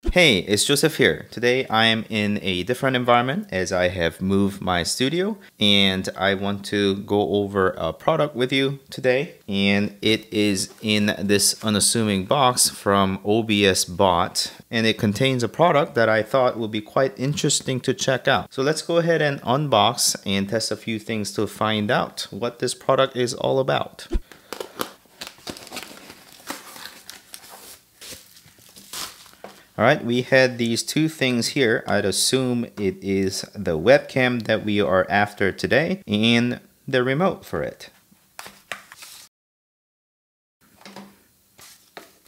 Hey, it's Joseph here. Today I am in a different environment as I have moved my studio and I want to go over a product with you today, and it is in this unassuming box from OBSBOT, and it contains a product that I thought would be quite interesting to check out. So let's go ahead and unbox and test a few things to find out what this product is all about. All right, we had these two things here. I'd assume it is the webcam that we are after today and the remote for it.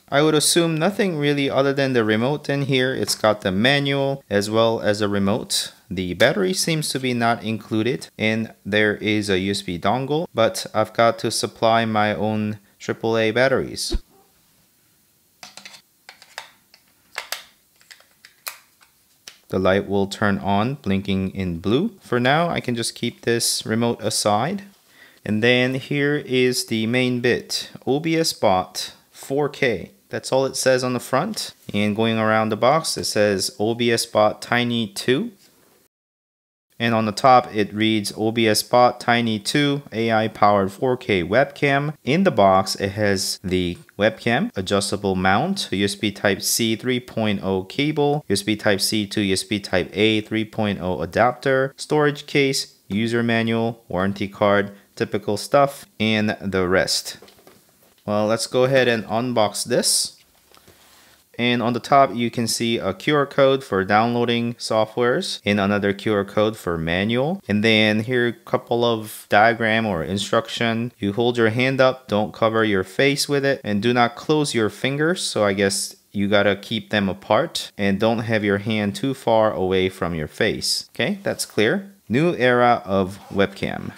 I would assume nothing really other than the remote in here. It's got the manual as well as a remote. The battery seems to be not included, and there is a USB dongle, but I've got to supply my own AAA batteries. The light will turn on, blinking in blue. For now, I can just keep this remote aside. And then here is the main bit, OBSBOT 4K. That's all it says on the front. And going around the box, it says OBSBOT Tiny 2. And on the top, it reads OBSBOT Tiny 2 AI-powered 4K webcam. In the box, it has the webcam, adjustable mount, USB Type-C 3.0 cable, USB Type-C to USB Type-A 3.0 adapter, storage case, user manual, warranty card, typical stuff, and the rest. Well, let's go ahead and unbox this. And on the top, you can see a QR code for downloading softwares and another QR code for manual. And then here a couple of diagram or instruction. You hold your hand up, don't cover your face with it, and do not close your fingers. So I guess you gotta keep them apart and don't have your hand too far away from your face. Okay, that's clear. New era of webcam.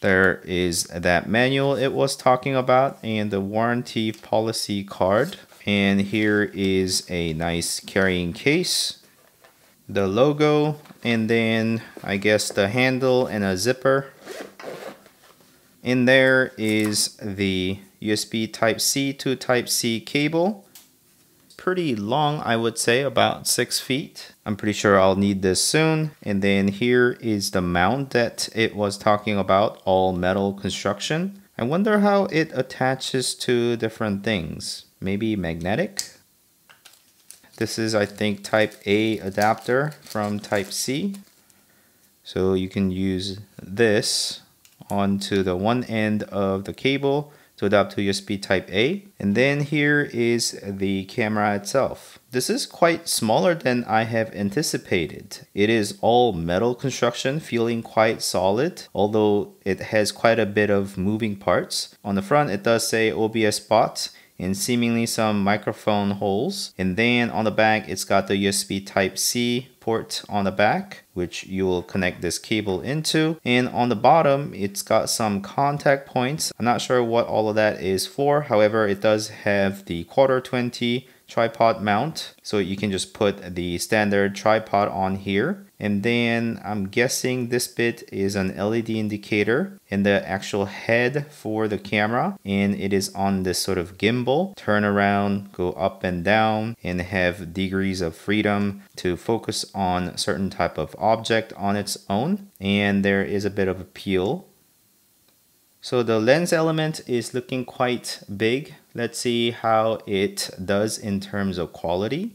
There is that manual it was talking about and the warranty policy card. And here is a nice carrying case, the logo, and then I guess the handle and a zipper. In there is the USB Type-C to Type-C cable. Pretty long, I would say, about 6 feet. I'm pretty sure I'll need this soon. And then here is the mount that it was talking about, all metal construction. I wonder how it attaches to different things. Maybe magnetic. This is, I think, Type-A adapter from Type-C. So you can use this onto the one end of the cable to adapt to USB Type-A. And then here is the camera itself. This is quite smaller than I have anticipated. It is all metal construction, feeling quite solid, although it has quite a bit of moving parts. On the front, it does say OBSBOT and seemingly some microphone holes. And then on the back, it's got the USB Type-C port on the back, which you will connect this cable into. And on the bottom, it's got some contact points. I'm not sure what all of that is for. However, it does have the 1/4-20 tripod mount, so you can just put the standard tripod on here. And then I'm guessing this bit is an LED indicator and the actual head for the camera, and it is on this sort of gimbal, turn around, go up and down, and have degrees of freedom to focus on certain type of object on its own. And there is a bit of a peel. So the lens element is looking quite big. Let's see how it does in terms of quality.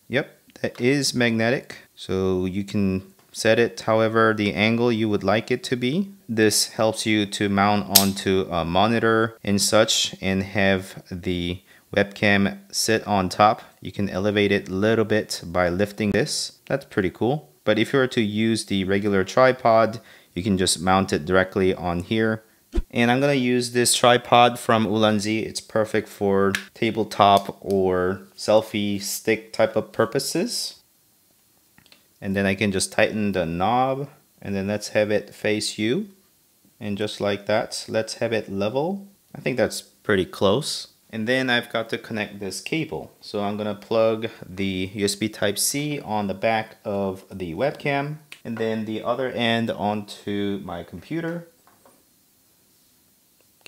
Yep, that is magnetic. So you can set it however the angle you would like it to be. This helps you to mount onto a monitor and such and have the webcam sit on top. You can elevate it a little bit by lifting this. That's pretty cool. But if you were to use the regular tripod, you can just mount it directly on here. And I'm gonna use this tripod from Ulanzi. It's perfect for tabletop or selfie stick type of purposes. And then I can just tighten the knob, and then let's have it face you. And just like that, let's have it level. I think that's pretty close. And then I've got to connect this cable. So I'm gonna plug the USB Type-C on the back of the webcam, and then the other end onto my computer.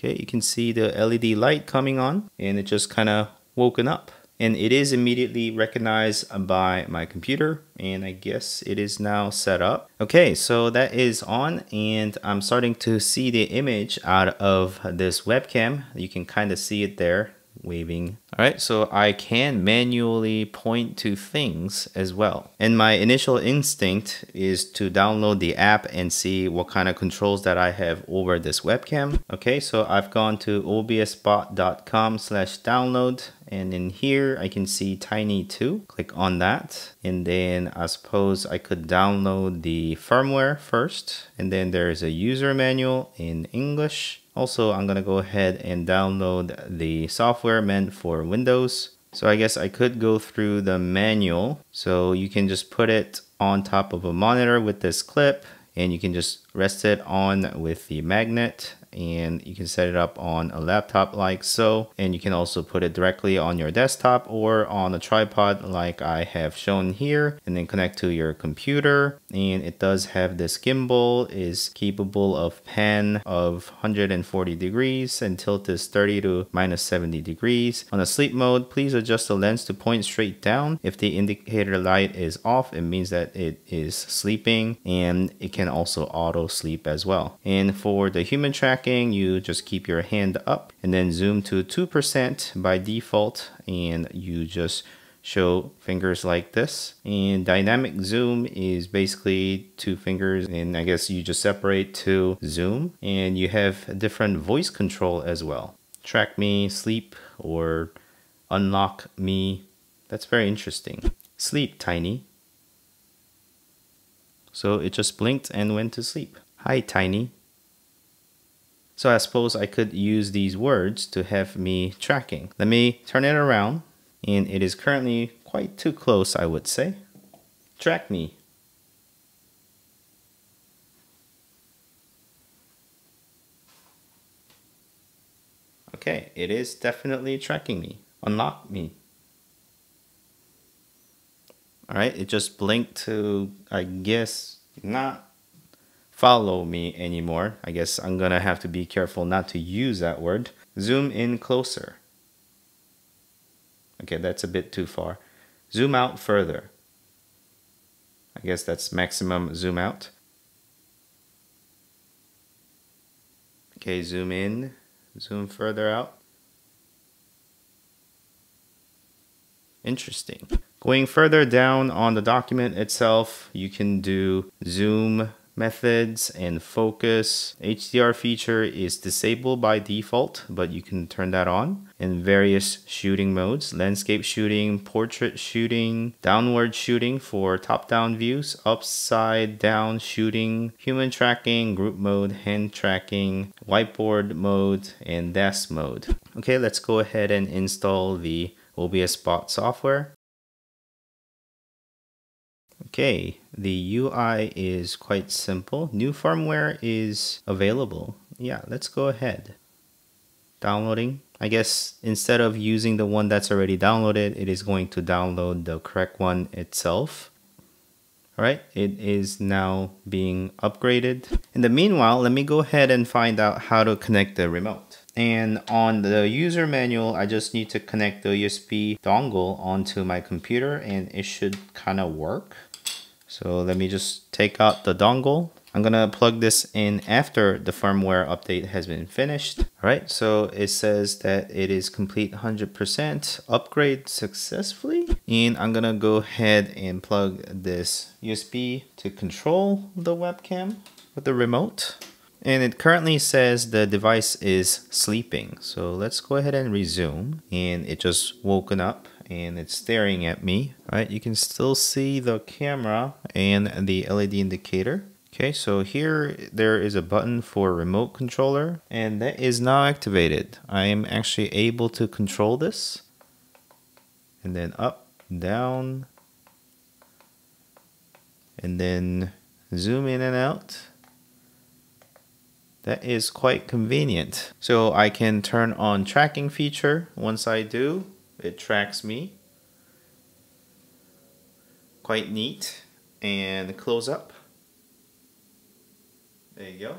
Okay, you can see the LED light coming on, and it just kind of woken up. and it is immediately recognized by my computer, and I guess it is now set up. Okay, so that is on, and I'm starting to see the image out of this webcam. You can kind of see it there waving. All right, so I can manually point to things as well. And my initial instinct is to download the app and see what kind of controls that I have over this webcam. Okay, so I've gone to obsbot.com/download, and in here I can see Tiny 2. Click on that, and then I suppose I could download the firmware first, and then there's a user manual in English. Also, I'm gonna go ahead and download the software meant for Windows. So I guess I could go through the manual. So you can just put it on top of a monitor with this clip, and you can just rest it on with the magnet, and you can set it up on a laptop like so, and you can also put it directly on your desktop or on a tripod like I have shown here, and then connect to your computer. And it does have this gimbal, is capable of pan of 140 degrees, and tilt is 30 to -70 degrees. On a sleep mode, please adjust the lens to point straight down. If the indicator light is off, it means that it is sleeping, and it can also auto sleep as well. And for the human tracking, you just keep your hand up and then zoom to 2% by default, and you just show fingers like this. And dynamic zoom is basically 2 fingers, and I guess you just separate to zoom, and you have different voice control as well. Track me, sleep, or unlock me. That's very interesting. Sleep, Tiny. So it just blinked and went to sleep. Hi, Tiny. So I suppose I could use these words to have me tracking. Let me turn it around, and it is currently quite too close, I would say. Track me. Okay, it is definitely tracking me. Unlock me. All right, it just blinked to, I guess, not follow me anymore. I guess I'm gonna have to be careful not to use that word. Zoom in closer. Okay, that's a bit too far. Zoom out further. I guess that's maximum zoom out. Okay, zoom in, zoom further out. Interesting. Going further down on the document itself, you can do zoom methods and focus. HDR feature is disabled by default, but you can turn that on. In various shooting modes: landscape shooting, portrait shooting, downward shooting for top-down views, upside down shooting, human tracking, group mode, hand tracking, whiteboard mode, and desk mode. Okay, let's go ahead and install the OBSBOT software. Okay, the UI is quite simple. New firmware is available. Yeah, let's go ahead. Downloading. I guess instead of using the one that's already downloaded, it is going to download the correct one itself. All right, it is now being upgraded. In the meanwhile, let me go ahead and find out how to connect the remote. And on the user manual, I just need to connect the USB dongle onto my computer, and it should kind of work. So let me just take out the dongle. I'm gonna plug this in after the firmware update has been finished. All right, so it says that it is complete 100% upgrade successfully. And I'm gonna go ahead and plug this USB to control the webcam with the remote. And it currently says the device is sleeping. So let's go ahead and resume. And it just woken up and it's staring at me. All right, you can still see the camera and the LED indicator. Okay, so here there is a button for remote controller, and that is now activated. I am actually able to control this. And then up, down, and then zoom in and out. That is quite convenient. So I can turn on tracking feature. Once I do, it tracks me. Quite neat. And close up. There you go.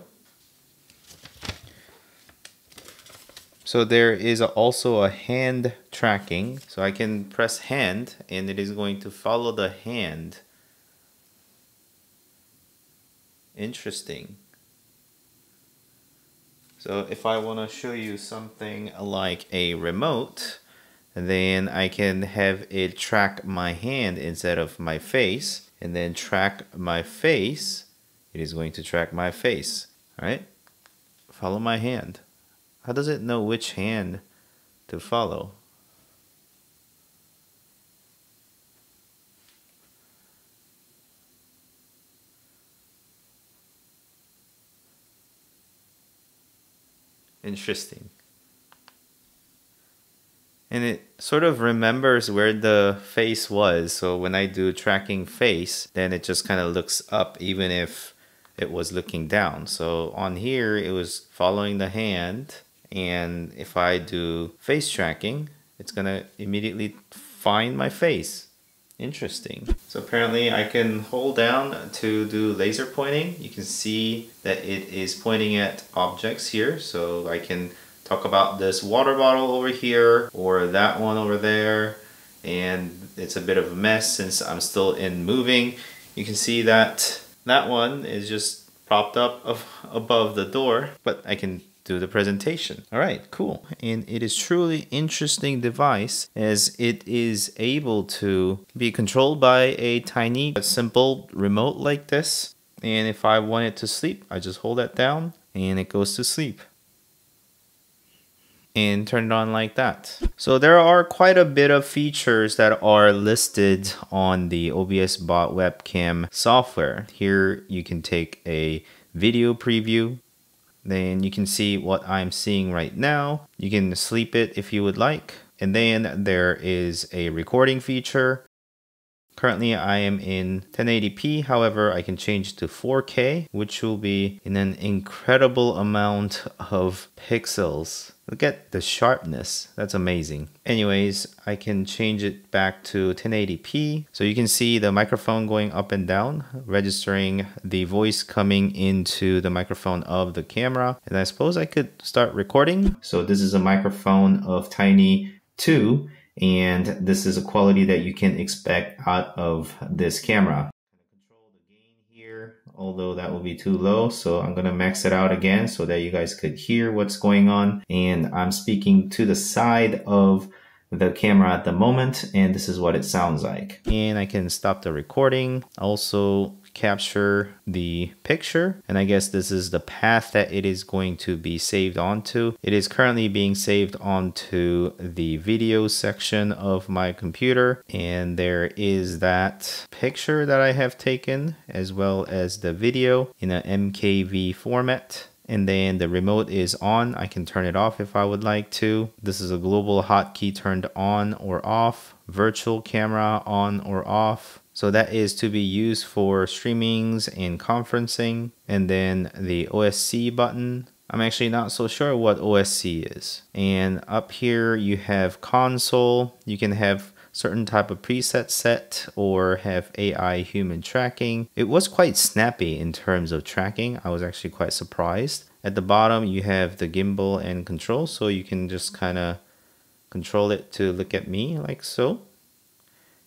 So there is also a hand tracking. So I can press hand and it is going to follow the hand. Interesting. So if I want to show you something like a remote, then I can have it track my hand instead of my face, and then track my face. It is going to track my face. All right? Follow my hand. How does it know which hand to follow? Interesting. And it sort of remembers where the face was. So when I do tracking face, then it just kind of looks up even if it was looking down. So on here, it was following the hand. And if I do face tracking, it's going to immediately find my face. Interesting. So apparently I can hold down to do laser pointing. You can see that it is pointing at objects here. So I can talk about this water bottle over here or that one over there. And it's a bit of a mess since I'm still in moving. You can see that that one is just propped up above the door, but I can do the presentation. All right, cool. And it is truly interesting device as it is able to be controlled by a tiny, simple remote like this. And if I want it to sleep, I just hold that down and it goes to sleep. And turn it on like that. So there are quite a bit of features that are listed on the OBSBOT webcam software. Here you can take a video preview. Then you can see what I'm seeing right now. You can sleep it if you would like. And then there is a recording feature. Currently I am in 1080p, however I can change to 4K, which will be in an incredible amount of pixels. Look at the sharpness, that's amazing. Anyways, I can change it back to 1080p, so you can see the microphone going up and down, registering the voice coming into the microphone of the camera. And I suppose I could start recording. So this is a microphone of Tiny 2. And this is a quality that you can expect out of this camera. Control the gain here, although that will be too low. So I'm going to max it out again so that you guys could hear what's going on. And I'm speaking to the side of the camera at the moment, and this is what it sounds like. And I can stop the recording, also capture the picture, and I guess this is the path that it is going to be saved onto. It is currently being saved onto the video section of my computer, and there is that picture that I have taken as well as the video in an MKV format. And then the remote is on. I can turn it off if I would like to. This is a global hotkey turned on or off. Virtual camera on or off. So that is to be used for streamings and conferencing. And then the OSC button. I'm actually not so sure what OSC is. And up here you have console. You can have certain type of preset set or have AI human tracking. It was quite snappy in terms of tracking. I was actually quite surprised. At the bottom you have the gimbal and control, so you can just kind of control it to look at me like so.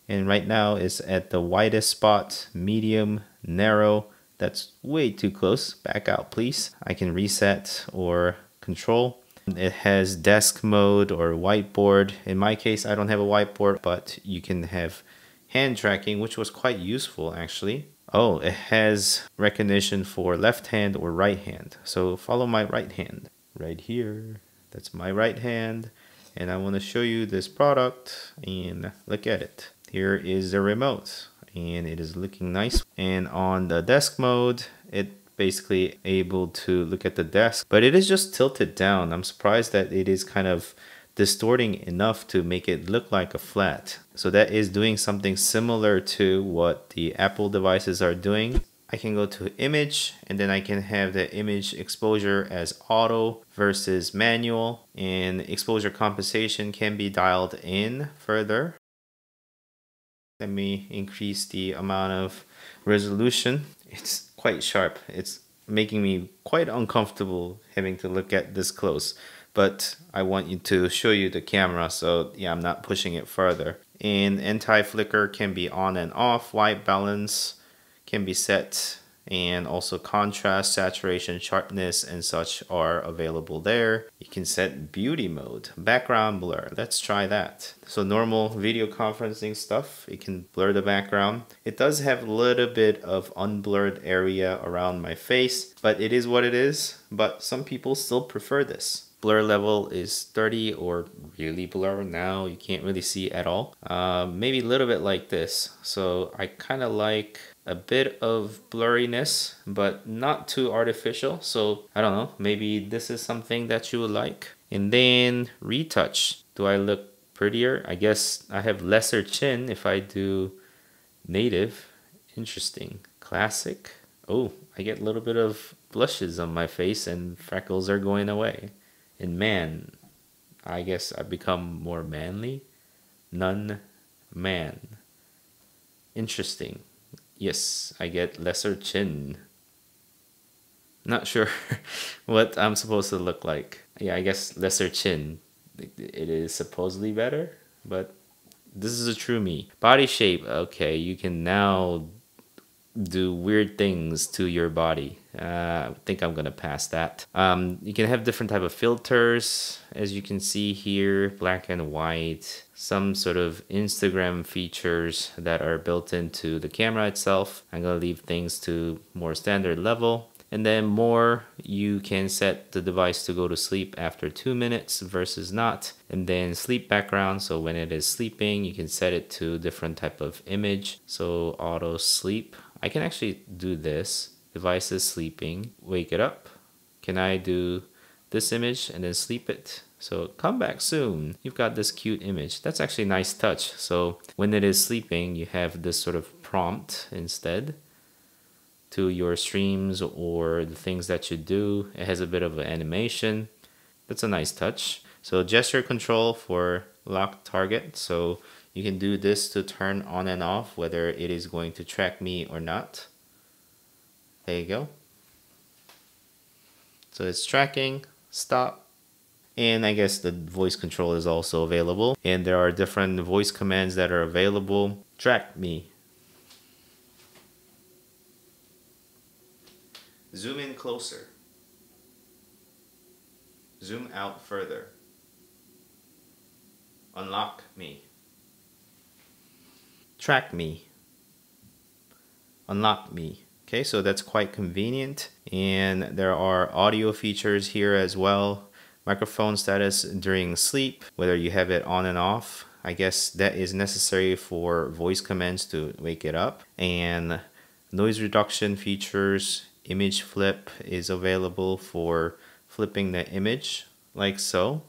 And right now it's at the widest spot, medium, narrow. That's way too close. Back out please. I can reset or control. It has desk mode or whiteboard. In my case, I don't have a whiteboard, but you can have hand tracking, which was quite useful actually. Oh, it has recognition for left hand or right hand. So follow my right hand right here. That's my right hand. And I want to show you this product and look at it. Here is the remote and it is looking nice. And on the desk mode, it basically able to look at the desk, but it is just tilted down. I'm surprised that it is kind of distorting enough to make it look like a flat. So that is doing something similar to what the Apple devices are doing. I can go to image and then I can have the image exposure as auto versus manual, and exposure compensation can be dialed in further. Let me increase the amount of resolution. It's quite sharp. It's making me quite uncomfortable having to look at this close. but I want you to show you the camera, so yeah, I'm not pushing it further. And anti-flicker can be on and off, white balance can be set, and also contrast, saturation, sharpness, and such are available there. You can set beauty mode, background blur. Let's try that. So normal video conferencing stuff, it can blur the background. It does have a little bit of unblurred area around my face, but it is what it is. But some people still prefer this. Blur level is 30 or really blur now. You can't really see at all. Maybe a little bit like this. So I kind of like a bit of blurriness, but not too artificial. So I don't know, maybe this is something that you would like. And then retouch. Do I look prettier? I guess I have lesser chin if I do native. Interesting. Classic. Oh, I get a little bit of blushes on my face and freckles are going away. And man, I guess I become more manly. None man. Interesting. Yes, I get lesser chin. Not sure what I'm supposed to look like. Yeah, I guess lesser chin. It is supposedly better, but this is a true me. Body shape. Okay, you can now do weird things to your body. I think I'm gonna pass that. You can have different type of filters, as you can see here, black and white, some sort of Instagram features that are built into the camera itself. I'm gonna leave things to more standard level. And then more, you can set the device to go to sleep after 2 minutes versus not. And then sleep background, so when it is sleeping, you can set it to different type of image. So auto sleep. I can actually do this. Device is sleeping. Wake it up. Can I do this image and then sleep it? So come back soon. You've got this cute image. That's actually a nice touch. So when it is sleeping, you have this sort of prompt instead to your streams or the things that you do. It has a bit of an animation. That's a nice touch. So gesture control for lock target. So you can do this to turn on and off whether it is going to track me or not. There you go. So it's tracking, stop. And I guess the voice control is also available. And there are different voice commands that are available. Track me. Zoom in closer. Zoom out further. Unlock me. Track me. Unlock me. Okay, so that's quite convenient. And there are audio features here as well. Microphone status during sleep, whether you have it on and off. I guess that is necessary for voice commands to wake it up. And noise reduction features, image flip is available for flipping the image like so,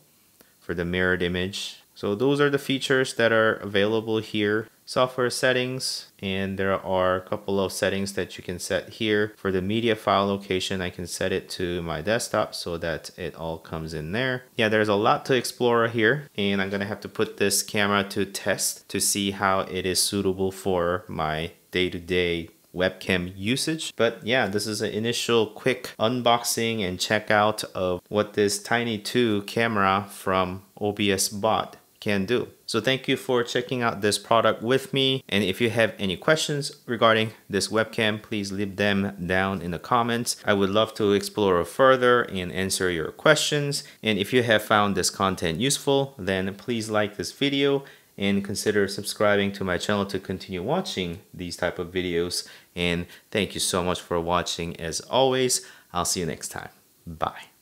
for the mirrored image. So those are the features that are available here. Software settings, and there are a couple of settings that you can set here. For the media file location, I can set it to my desktop so that it all comes in there. Yeah, there's a lot to explore here, and I'm gonna have to put this camera to test to see how it is suitable for my day-to-day webcam usage. But yeah, this is an initial quick unboxing and checkout of what this Tiny 2 camera from OBSBOT can do. So thank you for checking out this product with me. And if you have any questions regarding this webcam, please leave them down in the comments. I would love to explore further and answer your questions. And if you have found this content useful, then please like this video and consider subscribing to my channel to continue watching these type of videos. And thank you so much for watching. As always, I'll see you next time. Bye.